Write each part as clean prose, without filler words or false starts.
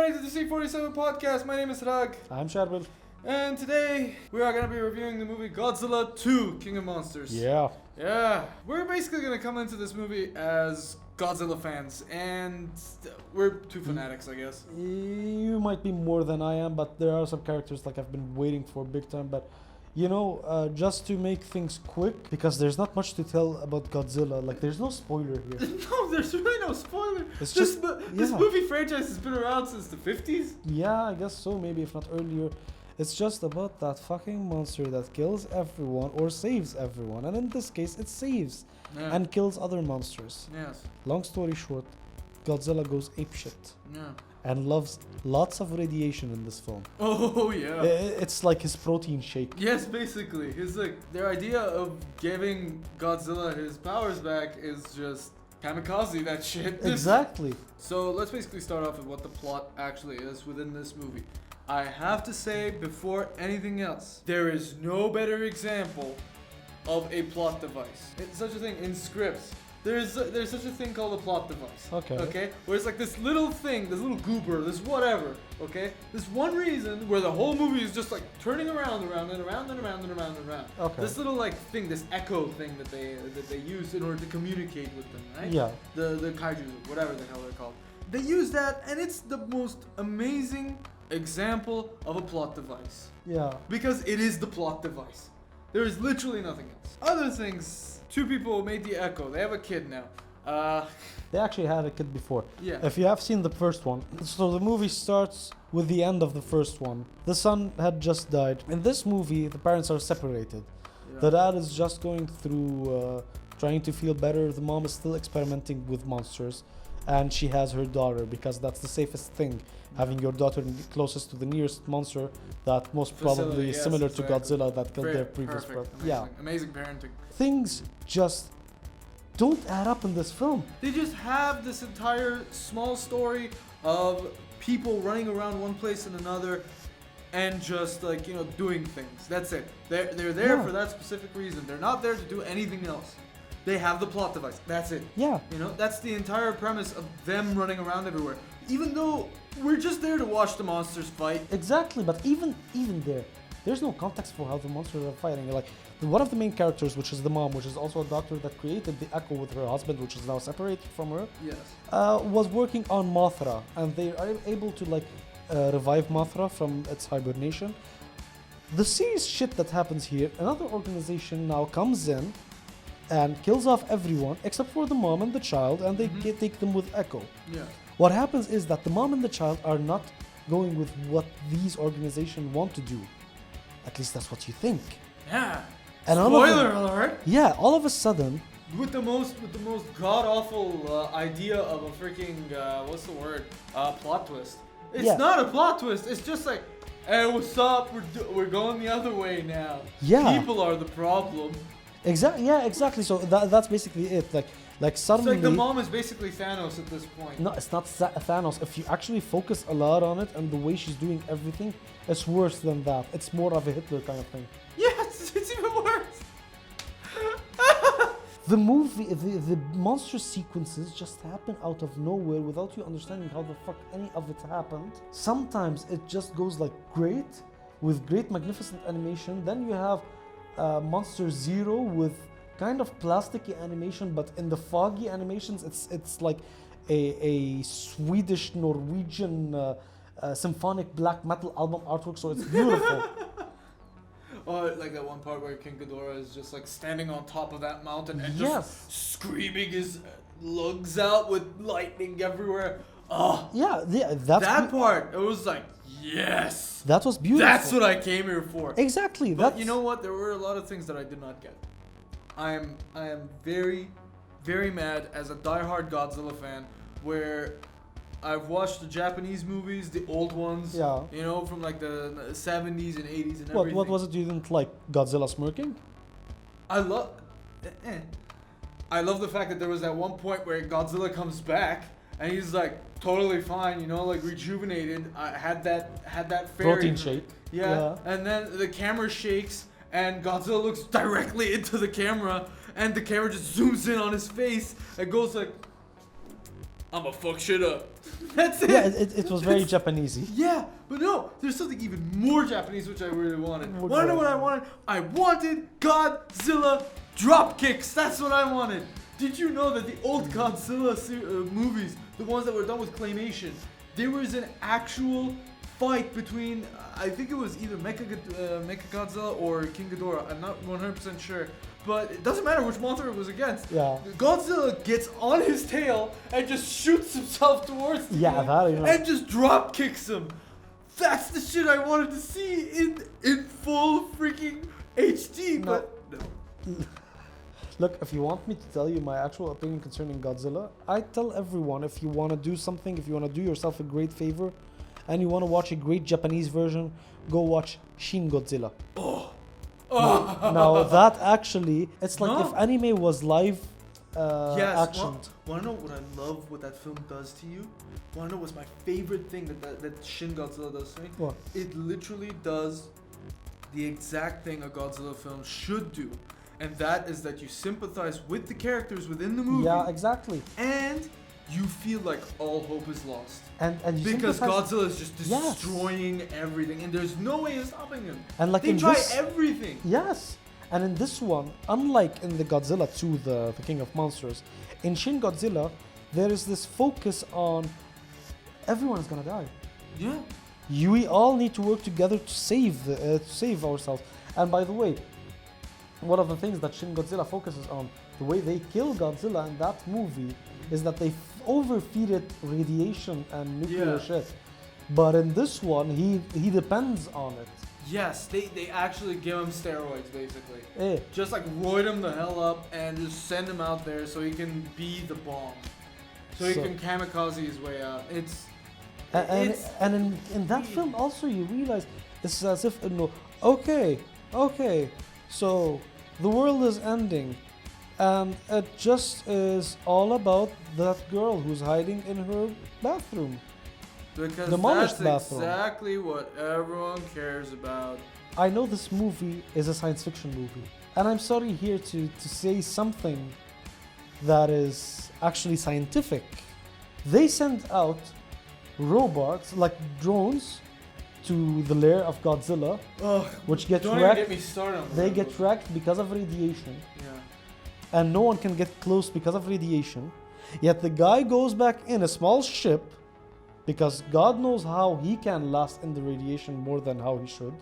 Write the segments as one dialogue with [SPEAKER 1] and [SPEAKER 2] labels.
[SPEAKER 1] everybody to the C47 podcast. My name is Hrag.
[SPEAKER 2] I'm Charbel.
[SPEAKER 1] And today we are going to be reviewing the movie Godzilla 2 King of Monsters.
[SPEAKER 2] Yeah.
[SPEAKER 1] We're basically going to come into this movie as Godzilla fans, and we're two fanatics, I guess.
[SPEAKER 2] You might be more than I am, but there are some characters like I've been waiting for big time. But just to make things quick, because there's not much to tell about Godzilla. Like, there's no spoiler here.
[SPEAKER 1] No, there's really no spoiler.
[SPEAKER 2] It's
[SPEAKER 1] this
[SPEAKER 2] yeah.
[SPEAKER 1] movie franchise has been around since the 50s.
[SPEAKER 2] Yeah, I guess so, maybe if not earlier. It's just about that fucking monster that kills everyone or saves everyone. And in this case, it saves and kills other monsters.
[SPEAKER 1] Yes.
[SPEAKER 2] Long story short, Godzilla goes apeshit.
[SPEAKER 1] Yeah.
[SPEAKER 2] And loves lots of radiation in this film.
[SPEAKER 1] Oh, yeah.
[SPEAKER 2] It's like his protein shake.
[SPEAKER 1] Yes, basically. It's like their idea of giving Godzilla his powers back is just kamikaze that shit.
[SPEAKER 2] Exactly.
[SPEAKER 1] So let's basically start off with what the plot actually is within this movie. I have to say, before anything else, there is no better example of a plot device. It's such a thing in scripts. There's such a thing called a plot device. Okay? Where it's like this little thing, this little goober, this whatever, okay? This one reason where the whole movie is just like turning around and around and around and around and around.
[SPEAKER 2] Okay.
[SPEAKER 1] This little like thing, this echo thing that they use in order to communicate with them, right?
[SPEAKER 2] Yeah.
[SPEAKER 1] The kaiju, whatever the hell they're called. They use that, and it's the most amazing example of a plot device.
[SPEAKER 2] Yeah.
[SPEAKER 1] Because it is the plot device. There is literally nothing else. Other things, two people made the Echo. They have a kid now.
[SPEAKER 2] They actually had a kid before.
[SPEAKER 1] Yeah.
[SPEAKER 2] If you have seen the first one. So the movie starts with the end of the first one. The son had just died. In this movie, the parents are separated.
[SPEAKER 1] Yeah.
[SPEAKER 2] The dad is just going through trying to feel better. The mom is still experimenting with monsters. And she has her daughter because that's the safest thing. Having your daughter closest to the nearest monster that most probably is similar to Godzilla that killed their previous brother. Yeah.
[SPEAKER 1] Amazing parenting.
[SPEAKER 2] Things just don't add up in this film.
[SPEAKER 1] They just have this entire small story of people running around one place and another and just like, doing things. That's it. They're there for that specific reason. They're not there to do anything else. They have the plot device. That's it.
[SPEAKER 2] Yeah.
[SPEAKER 1] That's the entire premise of them running around everywhere. Even though we're just there to watch the monsters fight.
[SPEAKER 2] Exactly, but even there's no context for how the monsters are fighting. Like, one of the main characters, which is the mom, which is also a doctor that created the Echo with her husband, which is now separated from her,
[SPEAKER 1] yes,
[SPEAKER 2] was working on Mothra, and they are able to revive Mothra from its hibernation. The serious shit that happens here, another organization now comes in and kills off everyone except for the mom and the child, and they take them with Echo.
[SPEAKER 1] Yeah.
[SPEAKER 2] What happens is that the mom and the child are not going with what these organizations want to do. At least that's what you think.
[SPEAKER 1] Yeah.
[SPEAKER 2] And
[SPEAKER 1] spoiler alert.
[SPEAKER 2] Yeah, all of a sudden,
[SPEAKER 1] with the most god awful idea of a freaking what's the word? Plot twist. It's not a plot twist. It's just like, hey, what's up? We're going the other way now.
[SPEAKER 2] Yeah.
[SPEAKER 1] People are the problem.
[SPEAKER 2] Exactly. So that's basically it. Like suddenly.
[SPEAKER 1] It's like the mom is basically Thanos at this point.
[SPEAKER 2] No, it's not Thanos. If you actually focus a lot on it and the way she's doing everything, it's worse than that. It's more of a Hitler kind of thing.
[SPEAKER 1] Yes, it's even worse.
[SPEAKER 2] The movie, the monster sequences just happen out of nowhere without you understanding how the fuck any of it happened. Sometimes it just goes like great, with great magnificent animation. Then you have Monster Zero with kind of plasticky animation, but in the foggy animations, it's like a Swedish Norwegian symphonic black metal album artwork. So it's beautiful.
[SPEAKER 1] Oh, like that one part where King Ghidorah is just like standing on top of that mountain and just screaming his lugs out with lightning everywhere. Oh,
[SPEAKER 2] yeah, that's
[SPEAKER 1] that part. It was like, yes,
[SPEAKER 2] that was beautiful.
[SPEAKER 1] That's what I came here for.
[SPEAKER 2] Exactly.
[SPEAKER 1] But you know what? There were a lot of things that I did not get. I am very, very mad as a diehard Godzilla fan, where I've watched the Japanese movies, the old ones, from like the 70s and 80s and everything.
[SPEAKER 2] What was it you didn't like? Godzilla smirking?
[SPEAKER 1] I love the fact that there was that one point where Godzilla comes back and he's like totally fine, like rejuvenated. I had that fairy
[SPEAKER 2] protein shake.
[SPEAKER 1] Yeah. And then the camera shakes and Godzilla looks directly into the camera and the camera just zooms in on his face and goes like, I'ma fuck shit up. That's it.
[SPEAKER 2] Yeah, it was very Japanesey.
[SPEAKER 1] Yeah, but no, there's something even more Japanese which I really wanted.
[SPEAKER 2] What
[SPEAKER 1] Wanna know
[SPEAKER 2] was
[SPEAKER 1] what I wanted? I wanted Godzilla drop kicks. That's what I wanted. Did you know that the old Godzilla movies, the ones that were done with claymation, there was an actual fight between, I think it was either Mechagodzilla or King Ghidorah. I'm not 100% sure. But it doesn't matter which monster it was against.
[SPEAKER 2] Yeah.
[SPEAKER 1] Godzilla gets on his tail and just shoots himself towards the
[SPEAKER 2] Yeah,
[SPEAKER 1] game
[SPEAKER 2] that I know.
[SPEAKER 1] and just drop kicks him. That's the shit I wanted to see in full freaking HD.
[SPEAKER 2] No.
[SPEAKER 1] But no.
[SPEAKER 2] Look, if you want me to tell you my actual opinion concerning Godzilla, I tell everyone if you want to do something, if you want to do yourself a great favor, and you want to watch a great Japanese version, go watch Shin Godzilla.
[SPEAKER 1] Oh.
[SPEAKER 2] Now that actually, it's like
[SPEAKER 1] No.
[SPEAKER 2] if anime was live
[SPEAKER 1] Yes.
[SPEAKER 2] action.
[SPEAKER 1] Wanna know what I love? What that film does to you? Wanna know what's my favorite thing that Shin Godzilla does to me?
[SPEAKER 2] What?
[SPEAKER 1] It literally does the exact thing a Godzilla film should do, and that is that you sympathize with the characters within the movie.
[SPEAKER 2] Yeah, exactly.
[SPEAKER 1] And you feel like all hope is lost.
[SPEAKER 2] And you
[SPEAKER 1] Because
[SPEAKER 2] sympathize-
[SPEAKER 1] Godzilla is just
[SPEAKER 2] Yes.
[SPEAKER 1] destroying everything, and there's no way of stopping him.
[SPEAKER 2] and like
[SPEAKER 1] They
[SPEAKER 2] in
[SPEAKER 1] try
[SPEAKER 2] this,
[SPEAKER 1] everything.
[SPEAKER 2] yes, and in this one, unlike in the Godzilla 2, the King of Monsters, in Shin Godzilla, there is this focus on everyone's gonna die.
[SPEAKER 1] Yeah.
[SPEAKER 2] We all need to work together to save ourselves. And by the way, one of the things that Shin Godzilla focuses on, the way they kill Godzilla in that movie, is that they overfeed it radiation and nuclear
[SPEAKER 1] Yeah.
[SPEAKER 2] shit. But in this one, he depends on it.
[SPEAKER 1] Yes, they actually give him steroids basically.
[SPEAKER 2] Eh.
[SPEAKER 1] Just like roid him the hell up and just send him out there so he can be the bomb. So he
[SPEAKER 2] So-
[SPEAKER 1] can kamikaze his way out.
[SPEAKER 2] And in that film also you realize it's as if okay, so the world is ending, and it just is all about that girl who's hiding in her bathroom.
[SPEAKER 1] Because
[SPEAKER 2] Demolished
[SPEAKER 1] that's
[SPEAKER 2] bathroom.
[SPEAKER 1] exactly what everyone cares about.
[SPEAKER 2] I know this movie is a science fiction movie, and I'm sorry here to say something that is actually scientific. They send out robots, like drones, to the lair of Godzilla,
[SPEAKER 1] Ugh,
[SPEAKER 2] which get
[SPEAKER 1] don't even
[SPEAKER 2] wrecked.
[SPEAKER 1] get me started on
[SPEAKER 2] They
[SPEAKER 1] that.
[SPEAKER 2] get wrecked because of radiation,
[SPEAKER 1] Yeah.
[SPEAKER 2] and no one can get close because of radiation. Yet the guy goes back in a small ship because God knows how he can last in the radiation more than how he should.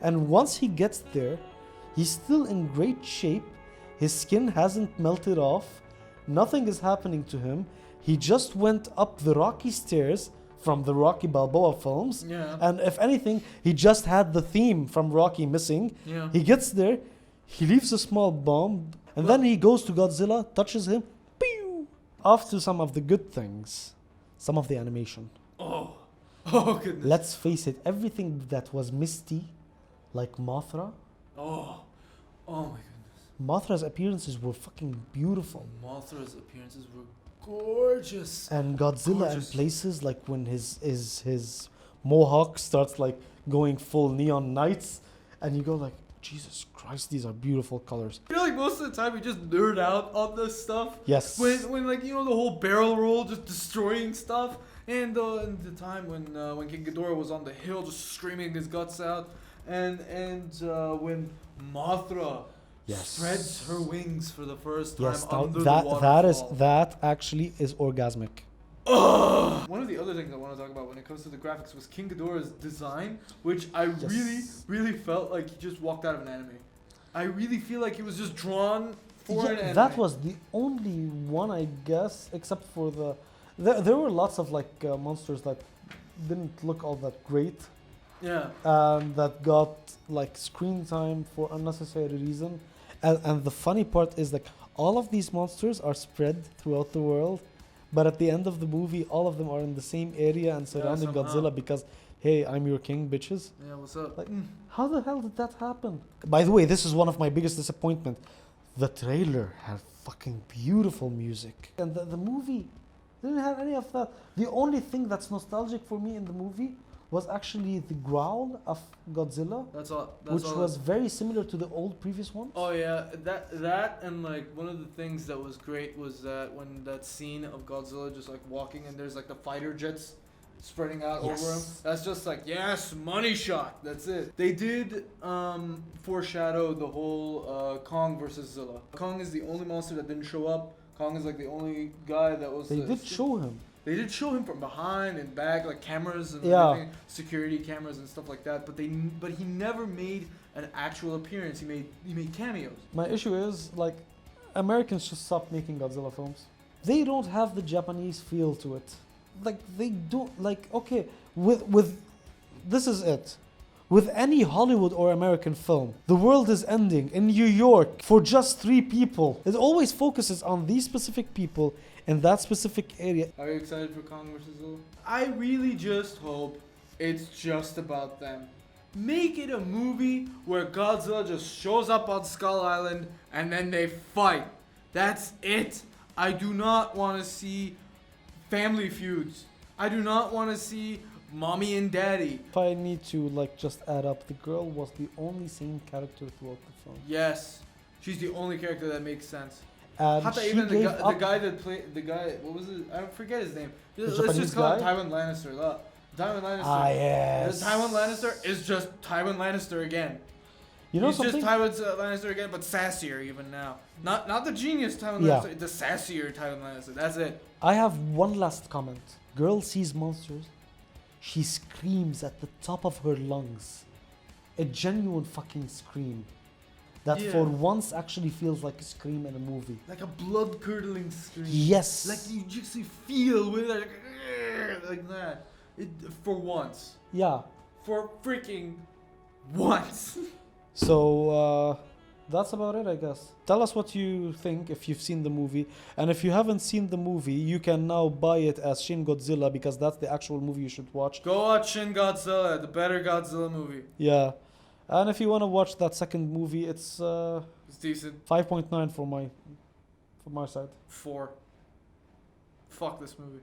[SPEAKER 2] And once he gets there, he's still in great shape. His skin hasn't melted off. Nothing is happening to him. He just went up the rocky stairs from the Rocky Balboa films.
[SPEAKER 1] Yeah.
[SPEAKER 2] And if anything, he just had the theme from Rocky missing.
[SPEAKER 1] Yeah.
[SPEAKER 2] He gets there, he leaves a small bomb, and then he goes to Godzilla, touches him, pew! Off to some of the good things, some of the animation.
[SPEAKER 1] Oh. Oh goodness.
[SPEAKER 2] Let's face it, everything that was misty, like Mothra,
[SPEAKER 1] Oh. Oh my goodness.
[SPEAKER 2] Mothra's appearances were fucking beautiful.
[SPEAKER 1] Mothra's appearances were gorgeous.
[SPEAKER 2] And Godzilla
[SPEAKER 1] Gorgeous.
[SPEAKER 2] in places like when his mohawk starts like going full neon nights, and you go like, Jesus Christ, these are beautiful colors.
[SPEAKER 1] I feel like most of the time we just nerd out on this stuff.
[SPEAKER 2] Yes.
[SPEAKER 1] When like, you know, the whole barrel roll just destroying stuff, and the time when King Ghidorah was on the hill just screaming his guts out, and when Mothra
[SPEAKER 2] Yes.
[SPEAKER 1] spreads her wings for the first time
[SPEAKER 2] Yes, now
[SPEAKER 1] under the
[SPEAKER 2] that
[SPEAKER 1] waterfall.
[SPEAKER 2] that actually is orgasmic.
[SPEAKER 1] Ugh. One of the other things I want to talk about when it comes to the graphics was King Ghidorah's design, which I really felt like he just walked out of an anime. I really feel like he was just drawn for an anime.
[SPEAKER 2] That was the only one, I guess, except for there were lots of like monsters that didn't look all that great,
[SPEAKER 1] Yeah.
[SPEAKER 2] that got like screen time for unnecessary reason. And the funny part is like all of these monsters are spread throughout the world, but at the end of the movie, all of them are in the same area and surrounding
[SPEAKER 1] somehow.
[SPEAKER 2] Godzilla because, hey, I'm your king, bitches.
[SPEAKER 1] Yeah, what's up?
[SPEAKER 2] Like, how the hell did that happen? By the way, this is one of my biggest disappointment. The trailer had fucking beautiful music, and the movie didn't have any of that. The only thing that's nostalgic for me in the movie was actually the growl of Godzilla,
[SPEAKER 1] That's all.
[SPEAKER 2] which was very similar to the old previous ones.
[SPEAKER 1] Oh yeah, that and like one of the things that was great was that when that scene of Godzilla just like walking and there's like the fighter jets spreading out over him.
[SPEAKER 2] Yes.
[SPEAKER 1] That's just like, yes, money shot. That's it. They did foreshadow the whole Kong versus Zilla. Kong is the only monster that didn't show up. Kong is like the only guy that was.
[SPEAKER 2] They did show him.
[SPEAKER 1] They did show him from behind and back, like cameras and
[SPEAKER 2] Yeah.
[SPEAKER 1] everything, security cameras and stuff like that. But he never made an actual appearance. He made cameos.
[SPEAKER 2] My issue is like Americans should stop making Godzilla films. They don't have the Japanese feel to it. Like they don't like okay with this is it. With any Hollywood or American film, the world is ending in New York for just 3 people. It always focuses on these specific people in that specific area.
[SPEAKER 1] Are you excited for Kong vs. Zilla? I really just hope it's just about them. Make it a movie where Godzilla just shows up on Skull Island and then they fight. That's it. I do not want to see family feuds. I do not want to see mommy and daddy.
[SPEAKER 2] If I need to like just add up, the girl was the only same character throughout the film.
[SPEAKER 1] Yes. She's the only character that makes sense.
[SPEAKER 2] And
[SPEAKER 1] Hata
[SPEAKER 2] she
[SPEAKER 1] even the
[SPEAKER 2] gave
[SPEAKER 1] guy,
[SPEAKER 2] up
[SPEAKER 1] the guy that played the guy, what was it? I forget his name. Let's
[SPEAKER 2] Japanese
[SPEAKER 1] just call him
[SPEAKER 2] guy?
[SPEAKER 1] Tywin Lannister. Look, Tywin Lannister.
[SPEAKER 2] Ah yes.
[SPEAKER 1] Tywin Lannister is just Tywin Lannister again.
[SPEAKER 2] You know
[SPEAKER 1] He's
[SPEAKER 2] something?
[SPEAKER 1] just Tywin Lannister again, but sassier even now. Not the genius Tywin
[SPEAKER 2] Yeah.
[SPEAKER 1] Lannister, the sassier Tywin Lannister. That's it.
[SPEAKER 2] I have one last comment. Girl sees monsters. She screams at the top of her lungs. A genuine fucking scream. That
[SPEAKER 1] Yeah.
[SPEAKER 2] for once actually feels like a scream in a movie.
[SPEAKER 1] Like a blood curdling scream.
[SPEAKER 2] Yes.
[SPEAKER 1] Like you just feel with it, like that. For once.
[SPEAKER 2] Yeah.
[SPEAKER 1] For freaking once.
[SPEAKER 2] So that's about it, I guess. Tell us what you think if you've seen the movie. And if you haven't seen the movie, you can now buy it as Shin Godzilla because that's the actual movie you should watch.
[SPEAKER 1] Go watch Shin Godzilla, the better Godzilla movie.
[SPEAKER 2] Yeah. And if you want to watch that second movie, it's
[SPEAKER 1] It's decent.
[SPEAKER 2] 5.9 from my side.
[SPEAKER 1] 4. Fuck this movie.